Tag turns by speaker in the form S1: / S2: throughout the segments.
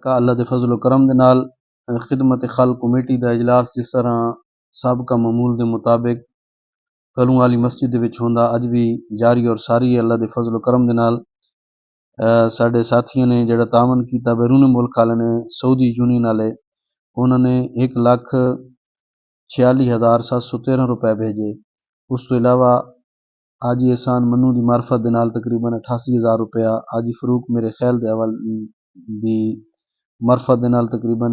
S1: کا اللہ دے فضل و کرم دے نال خدمت خلق کمیٹی دا اجلاس جس طرح سابقہ معمول دے مطابق کلوں والی مسجد دے وچ ہوندا اج بھی جاری اور ساری ہے۔ اللہ دے فضل و کرم دے نال ساڈے ساتھیاں نے جڑا تعاون کیتا بیرون ملک والے نے سعودی یونین والے، انہوں نے 1,46,713 روپے بھیجے۔ اس تو علاوہ حاجی احسان منو دی معرفت دے نال تقریباً 88,000 روپیہ، حاجی فروق میرے خیال دے اول دی معرفت دے نال تقریباً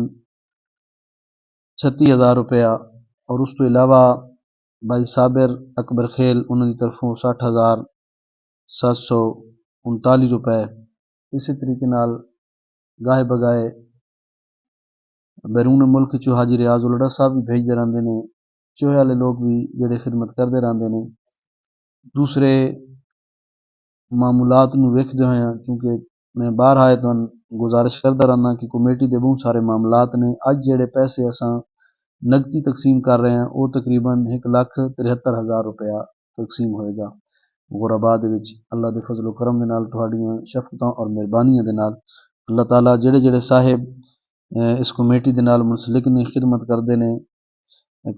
S1: 36,000 روپیہ، اور اس تو علاوہ بھائی صابر اکبر خیل انہوں دی طرفوں 60,739 روپے۔ اسی طریقے نال گاہے بگائے بیرون ملک چو حاجی ریاض الڑا صاحب بھی بھیجتے رہتے ہیں، چوہے والے لوگ بھی جڑے خدمت کرتے رہتے ہیں۔ دوسرے معمولات نو ویکھدے ہوئے ہیں، کیونکہ میں باہر آئے تو گزارش کرتا رہنا کہ کمیٹی دے بہت سارے معاملات نے، اج جڑے پیسے اساں نقدی تقسیم کر رہے ہیں وہ تقریباً 1,73,000 روپیہ تقسیم ہوئے گا غرباء دے وچ۔ اللہ دے فضل و کرم دے نال تہاڈیاں شفقتاں اور مہربانیاں دے نال اللہ تعالیٰ جڑے جڑے صاحب اس کمیٹی دے نال منسلک نے، خدمت کردے نے،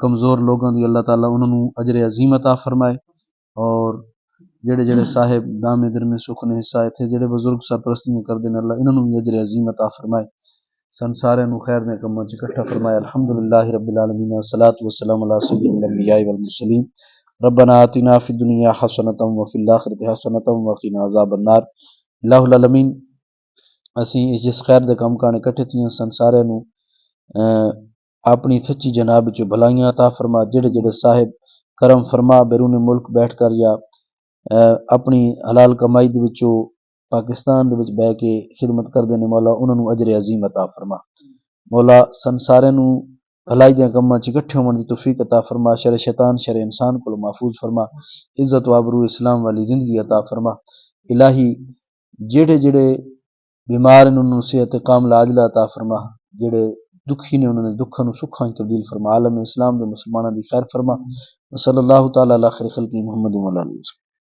S1: کمزور لوگاں دی اللہ تعالیٰ انہوں نے اجر عظیم عطا فرمائے، اور جڑے جڑے صاحب دامے درمے سکھ نے حصہ اتھے جڑے بزرگ سرپرستیاں کردے نے، اللہ انہوں نے بھی اجر عظیم عطا فرمائے، سن سارے نو خیر نے کماں چ اکٹھا فرمائے۔ الحمدللہ رب العالمین والصلاۃ والسلام علی سید الانبیاء والمرسلین۔ ربنا آتنا فی الدنیا حسنۃ وفی الآخرۃ حسنۃ وقنا عذاب النار۔ الہ العالمین اسی جس خیر دے کم کانے کٹھے تھیاں سن سارے نو اپنی سچی جناب چ بھلائیاں عطا فرما۔ جڑے جڑے صاحب کرم فرما بیرون ملک بیٹھ کر یا اپنی حلال کمائی دے وچوں پاکستان دے وچ بہ کے خدمت کردے نے، مولا انہاں نو اجر عظیم عطا فرما۔ مولا سن سارے نو بھلائی دیاں کماں چ اکٹھے ہون دی توفیق عطا فرما، شر شیطان شر انسان کو محفوظ فرما، عزت و آبرو اسلام والی زندگی عطا فرما۔ الہی جڑے جڑے بیمار نے انہوں صحت کاملہ عاجلہ عطا فرما، جڑے دکھی نے انہوں نے دکھاں نو سکھاں تبدیل فرما، عالم اسلام دے مسلماناں دی خیر فرما۔ صلی اللہ تعالی علی خیر خلقہ محمد و علیہ وسلم۔